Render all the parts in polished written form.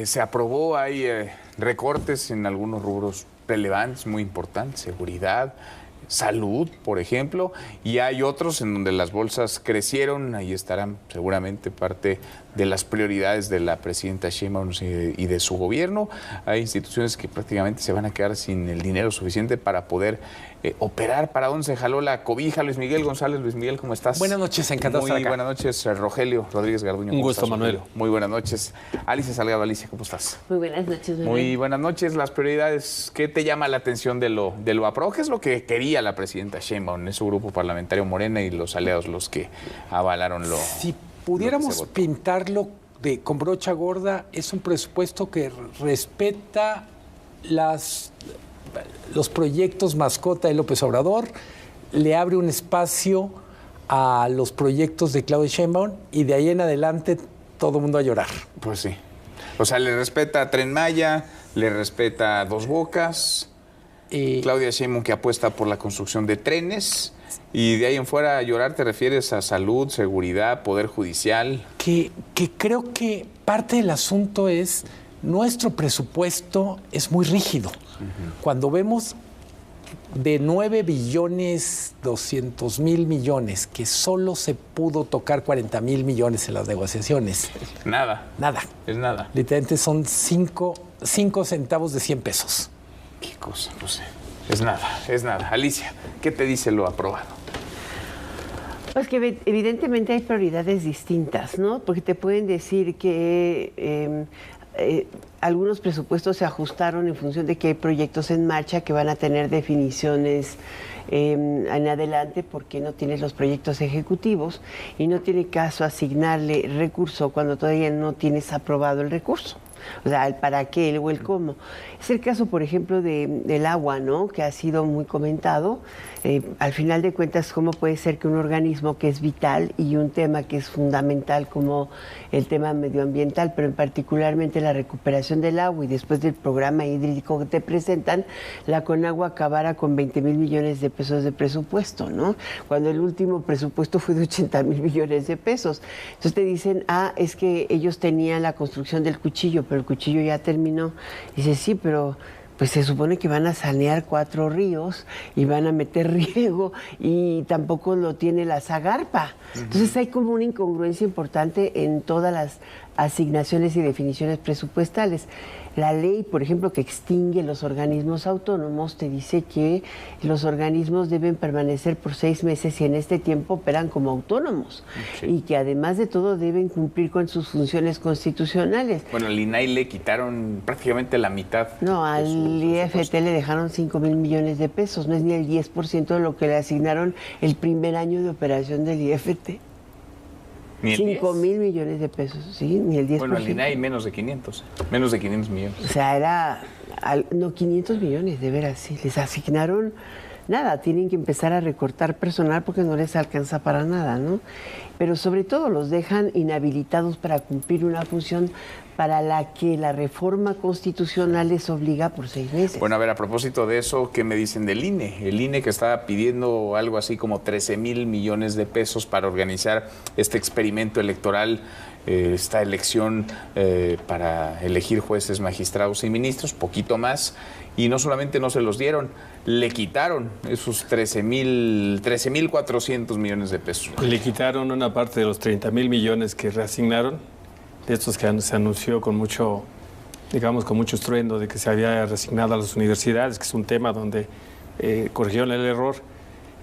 Se aprobó, hay recortes en algunos rubros relevantes, muy importantes, seguridad, salud, por ejemplo, y hay otros en donde las bolsas crecieron, ahí estarán seguramente parte de las prioridades de la presidenta Sheinbaum y de su gobierno. Hay instituciones que prácticamente se van a quedar sin el dinero suficiente para poder operar. ¿Para dónde se jaló la cobija? Luis Miguel González. Luis Miguel, ¿cómo estás? Buenas noches, encantado de estar acá. Buenas noches, Rogelio Rodríguez Garduño. Un gusto, Manuel. Muy buenas noches. Alicia Salgado. Alicia, ¿cómo estás? Muy buenas noches, Manuel. Muy buenas noches. Las prioridades, ¿qué te llama la atención de lo aprobado? ¿Qué es lo que quería la presidenta Sheinbaum en su grupo parlamentario Morena y los aliados los que avalaron lo Si pudiéramos pintarlo con brocha gorda, es un presupuesto que respeta los proyectos mascota de López Obrador, le abre un espacio a los proyectos de Claudia Sheinbaum y de ahí en adelante todo el mundo a llorar. Pues sí. O sea, le respeta a Tren Maya, le respeta a Dos Bocas, Claudia Sheinbaum que apuesta por la construcción de trenes, y de ahí en fuera a llorar te refieres a salud, seguridad, poder judicial. Que creo que parte del asunto es nuestro presupuesto es muy rígido. Cuando vemos de 9.200.000 millones que solo se pudo tocar 40.000 millones en las negociaciones. Nada. Nada. Es nada. Literalmente son 5 centavos de 100 pesos. Qué cosa, no sé. Es nada, es nada. Alicia, ¿qué te dice lo aprobado? Pues que evidentemente hay prioridades distintas, ¿no? Porque te pueden decir que algunos presupuestos se ajustaron en función de que hay proyectos en marcha que van a tener definiciones en adelante porque no tienes los proyectos ejecutivos y no tiene caso asignarle recurso cuando todavía no tienes aprobado el recurso. O sea, el para qué, el o el cómo. Es el caso, por ejemplo, del agua, ¿no? Que ha sido muy comentado. Al final de cuentas, ¿cómo puede ser que un organismo que es vital y un tema que es fundamental como el tema medioambiental, pero en particularmente la recuperación del agua y después del programa hídrico que te presentan, la Conagua acabara con 20,000 millones de pesos de presupuesto, ¿no? Cuando el último presupuesto fue de 80,000 millones de pesos. Entonces te dicen, es que ellos tenían la construcción del cuchillo, pero el cuchillo ya terminó. Dice, sí, pero pues se supone que van a sanear 4 ríos y van a meter riego y tampoco lo tiene la Zagarpa. Entonces hay como una incongruencia importante en todas las asignaciones y definiciones presupuestales. La ley, por ejemplo, que extingue los organismos autónomos, te dice que los organismos deben permanecer por 6 meses y en este tiempo operan como autónomos. Sí. Y que además de todo deben cumplir con sus funciones constitucionales. Bueno, al INAI le quitaron prácticamente la mitad. No, al IFT le dejaron 5,000 millones de pesos, no es ni el 10% de lo que le asignaron el primer año de operación del IFT. 5,000 millones de pesos, sí, ni el 10%. Bueno, al INAI menos de 500 millones. O sea, era, 500 millones, de veras, sí, les asignaron nada, tienen que empezar a recortar personal porque no les alcanza para nada, ¿no? Pero sobre todo los dejan inhabilitados para cumplir una función para la que la reforma constitucional les obliga por 6 meses. Bueno, a ver, a propósito de eso, ¿qué me dicen del INE? El INE que estaba pidiendo algo así como 13,000 millones de pesos para organizar este experimento electoral, esta elección para elegir jueces, magistrados y ministros, poquito más, y no solamente no se los dieron, le quitaron esos 13,400 millones de pesos. Le quitaron una parte de los 30,000 millones que reasignaron, de estos que se anunció con mucho, digamos, con mucho estruendo de que se había reasignado a las universidades, que es un tema donde corrigieron el error,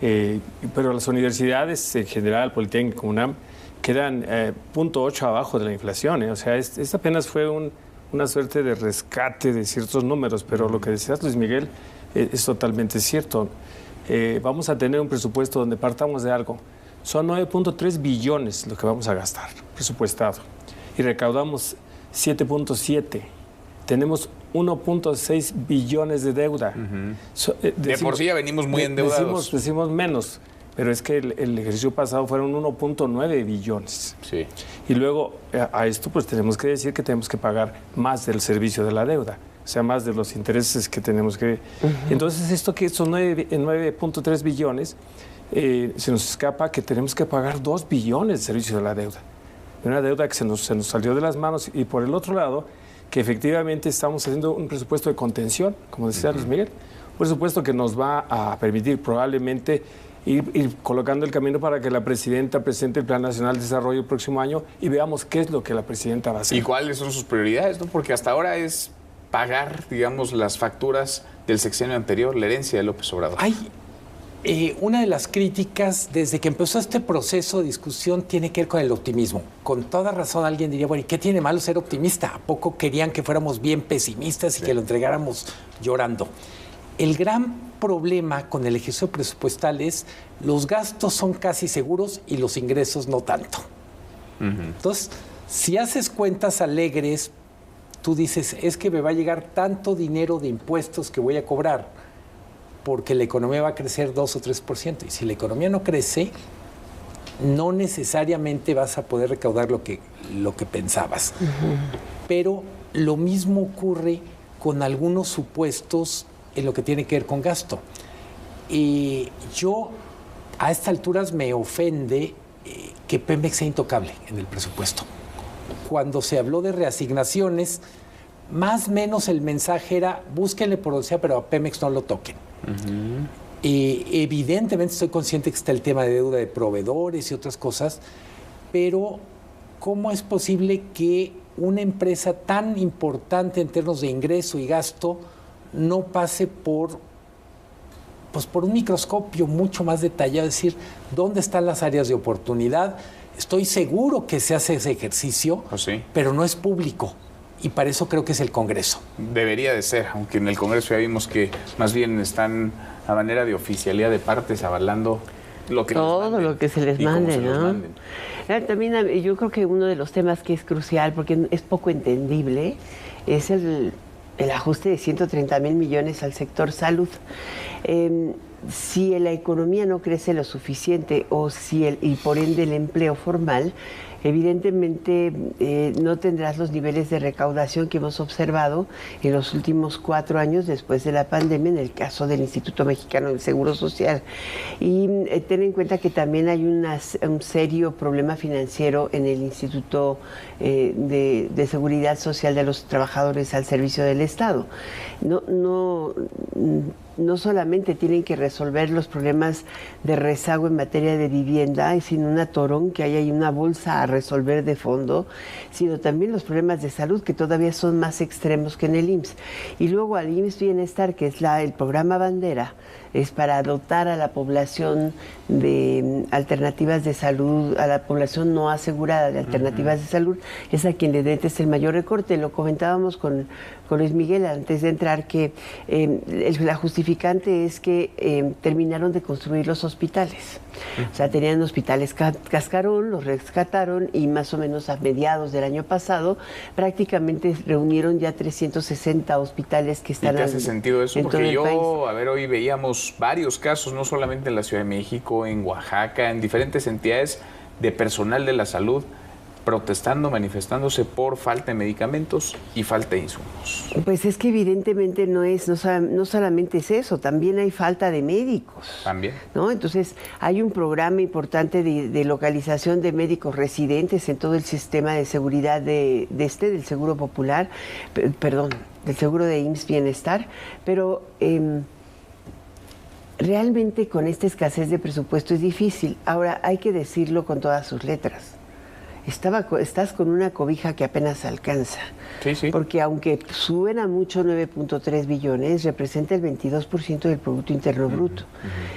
pero las universidades en general, Politécnico, UNAM, quedan 0.8 abajo de la inflación, O sea, esta apenas fue una suerte de rescate de ciertos números, pero lo que decías, Luis Miguel, es totalmente cierto. Vamos a tener un presupuesto donde partamos de algo. Son 9.3 billones lo que vamos a gastar, presupuestado. Y recaudamos 7.7. Tenemos 1.6 billones de deuda. De por sí ya venimos muy endeudados. Decimos menos, pero es que el ejercicio pasado fueron 1.9 billones. Sí. Y luego a esto pues tenemos que decir que tenemos que pagar más del servicio de la deuda, o sea, más de los intereses que tenemos que... Entonces, esto que son 9.3 billones, se nos escapa que tenemos que pagar 2 billones de servicio de la deuda. Una deuda que se nos salió de las manos. Y por el otro lado, que efectivamente estamos haciendo un presupuesto de contención, como decía Luis Miguel, un presupuesto que nos va a permitir probablemente ir colocando el camino para que la presidenta presente el Plan Nacional de Desarrollo el próximo año y veamos qué es lo que la presidenta va a hacer. ¿Y cuáles son sus prioridades? ¿No? Porque hasta ahora es pagar, digamos, las facturas del sexenio anterior, la herencia de López Obrador. Una de las críticas desde que empezó este proceso de discusión tiene que ver con el optimismo. Con toda razón alguien diría, bueno, ¿y qué tiene malo ser optimista? ¿A poco querían que fuéramos bien pesimistas y que lo entregáramos llorando? El gran problema con el ejercicio presupuestal es los gastos son casi seguros y los ingresos no tanto. Entonces, si haces cuentas alegres, tú dices, es que me va a llegar tanto dinero de impuestos que voy a cobrar porque la economía va a crecer 2 o 3%. Y si la economía no crece, no necesariamente vas a poder recaudar lo que pensabas. Pero lo mismo ocurre con algunos supuestos en lo que tiene que ver con gasto. Y yo, a estas alturas, me ofende que Pemex sea intocable en el presupuesto. Cuando se habló de reasignaciones, más o menos el mensaje era, búsquenle por donde sea, pero a Pemex no lo toquen. Evidentemente estoy consciente que está el tema de deuda de proveedores y otras cosas, pero ¿cómo es posible que una empresa tan importante en términos de ingreso y gasto no pase por un microscopio mucho más detallado? Es decir, ¿dónde están las áreas de oportunidad? Estoy seguro que se hace ese ejercicio, pero no es público. Y para eso creo que es el Congreso. Debería de ser, aunque en el Congreso ya vimos que más bien están a manera de oficialidad de partes avalando lo que todo lo que se les mande, ¿no? También yo creo que uno de los temas que es crucial, porque es poco entendible, es el ajuste de 130,000 millones al sector salud. Si la economía no crece lo suficiente y por ende el empleo formal, evidentemente no tendrás los niveles de recaudación que hemos observado en los últimos 4 años después de la pandemia, en el caso del Instituto Mexicano del Seguro Social. Y ten en cuenta que también hay un serio problema financiero en el Instituto de Seguridad Social de los Trabajadores al Servicio del Estado. No solamente tienen que resolver los problemas de rezago en materia de vivienda, sino un atorón que hay ahí una bolsa a resolver de fondo, sino también los problemas de salud que todavía son más extremos que en el IMSS. Y luego al IMSS Bienestar, que es el programa bandera, es para dotar a la población de alternativas de salud, a la población no asegurada de alternativas de salud, es a quien le detes el mayor recorte. Lo comentábamos con Luis Miguel antes de entrar, que la justificante es que terminaron de construir los hospitales. O sea, tenían hospitales cascarón, los rescataron y más o menos a mediados del año pasado prácticamente reunieron ya 360 hospitales que están... ¿Y te hace sentido eso? Porque hoy veíamos varios casos, no solamente en la Ciudad de México, en Oaxaca, en diferentes entidades de personal de la salud protestando, manifestándose por falta de medicamentos y falta de insumos. Pues es que evidentemente no solamente es eso, también hay falta de médicos. También. ¿No? Entonces hay un programa importante de localización de médicos residentes en todo el sistema de seguridad del Seguro Popular, del Seguro de IMSS Bienestar, pero realmente con esta escasez de presupuesto es difícil. Ahora hay que decirlo con todas sus letras. Estás con una cobija que apenas alcanza. Sí. Porque aunque suena mucho 9.3 billones, representa el 22% del Producto Interno Bruto.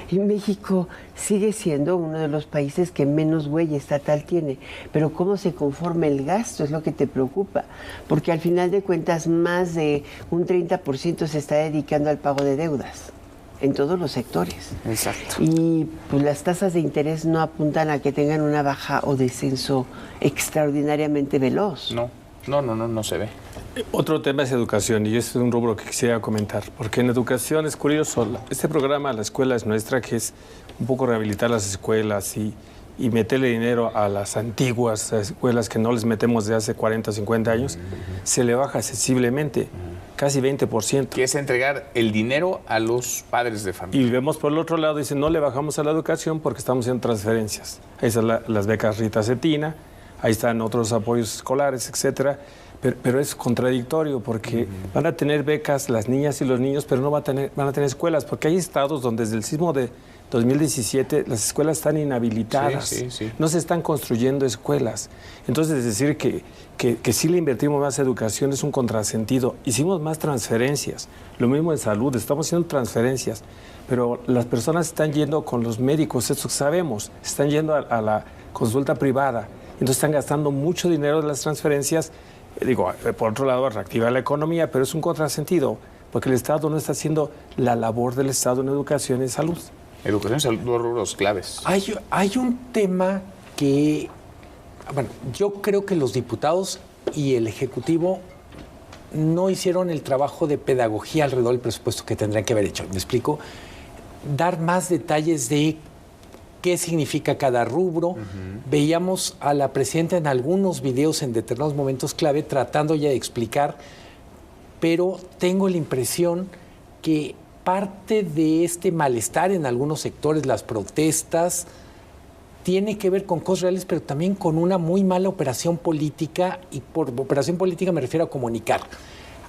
Y México sigue siendo uno de los países que menos huella estatal tiene. Pero cómo se conforma el gasto es lo que te preocupa. Porque al final de cuentas, más de un 30% se está dedicando al pago de deudas. En todos los sectores. Exacto. Y pues las tasas de interés no apuntan a que tengan una baja o descenso extraordinariamente veloz. No se ve. Otro tema es educación, y este es un rubro que quisiera comentar, porque en educación es curioso, este programa La Escuela es Nuestra, que es un poco rehabilitar las escuelas y meterle dinero a las antiguas escuelas que no les metemos de hace 40 o 50 años, se le baja sensiblemente. Casi 20%. Que es entregar el dinero a los padres de familia. Y vemos por el otro lado, dicen, no le bajamos a la educación porque estamos haciendo transferencias. Ahí están las becas Rita Cetina, ahí están otros apoyos escolares, etcétera. pero es contradictorio porque van a tener becas las niñas y los niños, pero no van a tener escuelas, porque hay estados donde desde el sismo de 2017 las escuelas están inhabilitadas, Sí. no se están construyendo escuelas. Entonces decir que sí le invertimos más educación es un contrasentido. Hicimos más transferencias, lo mismo en salud, estamos haciendo transferencias, pero las personas están yendo con los médicos, eso sabemos, están yendo a la consulta privada, entonces están gastando mucho dinero de las transferencias. Digo, por otro lado, reactivar la economía, pero es un contrasentido, porque el Estado no está haciendo la labor del Estado en educación y salud. Educación y salud, 2 rubros claves. Hay un tema que, bueno, yo creo que los diputados y el Ejecutivo no hicieron el trabajo de pedagogía alrededor del presupuesto que tendrían que haber hecho. ¿Me explico? Dar más detalles de qué significa cada rubro. Veíamos a la presidenta en algunos videos en determinados momentos clave tratando ya de explicar, pero tengo la impresión que parte de este malestar en algunos sectores, las protestas, tiene que ver con cosas reales, pero también con una muy mala operación política, y por operación política me refiero a comunicar.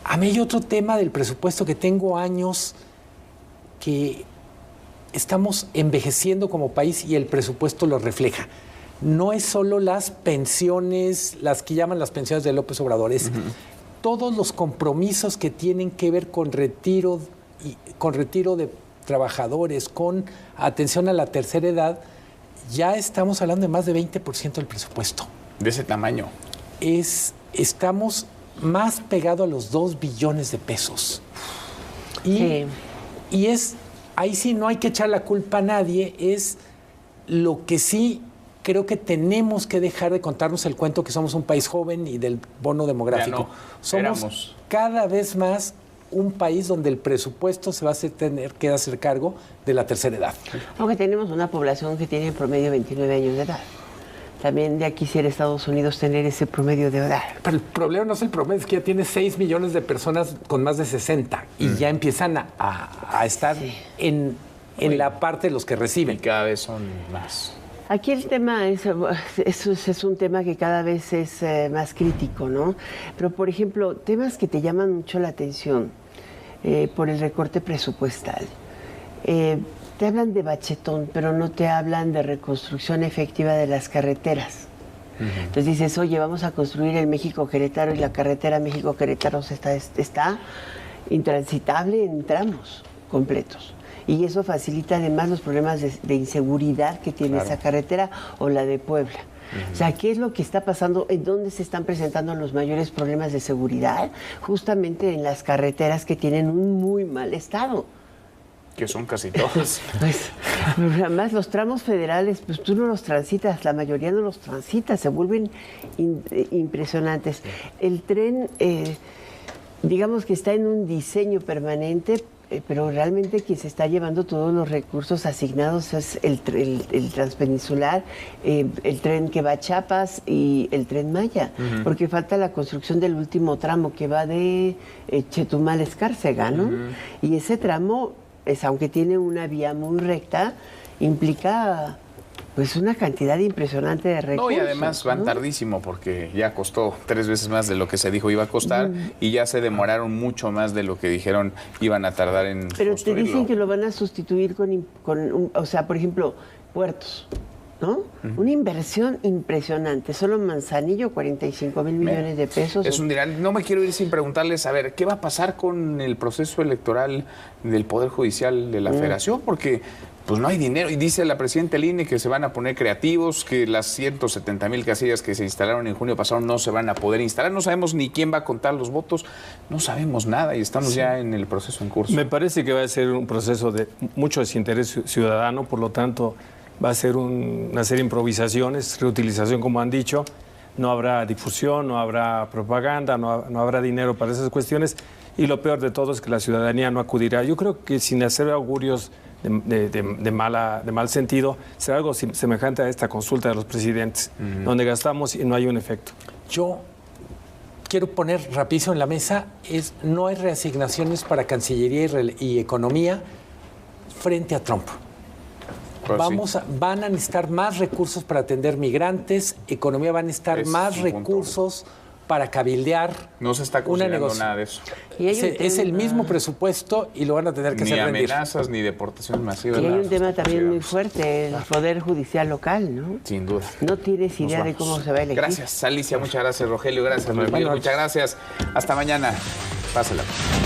A mí hay otro tema del presupuesto que tengo años que estamos envejeciendo como país y el presupuesto lo refleja. No es solo las pensiones, las que llaman las pensiones de López Obrador, es todos los compromisos que tienen que ver con retiro de trabajadores, con atención a la tercera edad. Ya estamos hablando de más de 20% del presupuesto. De ese tamaño. Estamos más pegados a los 2 billones de pesos. Y ahí sí no hay que echar la culpa a nadie, es lo que sí creo que tenemos que dejar de contarnos el cuento que somos un país joven y del bono demográfico. No, somos cada vez más un país donde el presupuesto se va a tener que hacer cargo de la tercera edad. Aunque tenemos una población que tiene en promedio 29 años de edad. También ya quisiera Estados Unidos tener ese promedio de edad. Pero el problema no es el promedio, es que ya tiene 6 millones de personas con más de 60 y ya empiezan a estar en la parte de los que reciben. Y cada vez son más. Aquí el tema es un tema que cada vez es más crítico, ¿no? Pero, por ejemplo, temas que te llaman mucho la atención por el recorte presupuestal. Te hablan de bachetón, pero no te hablan de reconstrucción efectiva de las carreteras. Entonces dices, oye, vamos a construir el México-Querétaro y la carretera México-Querétaro está intransitable en tramos completos. Y eso facilita además los problemas de inseguridad que tiene esa carretera o la de Puebla. O sea, ¿qué es lo que está pasando? ¿En dónde se están presentando los mayores problemas de seguridad? Justamente en las carreteras que tienen un muy mal estado. Que son casi todas. Pues, además, los tramos federales, pues tú no los transitas, la mayoría no los transitas, se vuelven impresionantes. El tren, digamos que está en un diseño permanente, pero realmente quien se está llevando todos los recursos asignados es el transpeninsular, el tren que va a Chiapas y el tren Maya, porque falta la construcción del último tramo que va de Chetumal a Escárcega, ¿no? Y ese tramo, aunque tiene una vía muy recta, implica pues una cantidad impresionante de recursos. No, y además van tardísimo porque ya costó 3 veces más de lo que se dijo iba a costar y ya se demoraron mucho más de lo que dijeron iban a tardar en Pero construirlo. te dicen que lo van a sustituir o sea, por ejemplo, puertos, ¿no? Una inversión impresionante. Solo Manzanillo, 45 mil millones de pesos. Es un dineral. No me quiero ir sin preguntarles, a ver, ¿qué va a pasar con el proceso electoral del Poder Judicial de la Federación? Porque pues no hay dinero. Y dice la presidenta del INE que se van a poner creativos, que las 170,000 casillas que se instalaron en junio pasado no se van a poder instalar. No sabemos ni quién va a contar los votos. No sabemos nada y estamos ya en el proceso en curso. Me parece que va a ser un proceso de mucho desinterés ciudadano, por lo tanto va a ser una serie de improvisaciones, reutilización, como han dicho. No habrá difusión, no habrá propaganda, no habrá dinero para esas cuestiones. Y lo peor de todo es que la ciudadanía no acudirá. Yo creo que sin hacer augurios de mal sentido, será algo semejante a esta consulta de los presidentes, donde gastamos y no hay un efecto. Yo quiero poner rapidísimo en la mesa, no hay reasignaciones para Cancillería y Economía frente a Trump. Pues Van a necesitar más recursos para atender migrantes, Economía va a necesitar más recursos para cabildear. No se está una considerando negocio. nada de eso. Y hay un Es el tema- mismo presupuesto y lo van a tener que Ni hacer rendir. amenazas, ni deportaciones masivas. Y hay nada, un tema también muy consideramos. fuerte, el Poder Judicial local, ¿no? Sin duda. No tienes Nos idea de vamos. cómo se va a elegir. Gracias, Alicia. Muchas gracias, Rogelio. Gracias, Manuel. Muchas gracias. Hasta mañana. Pásala.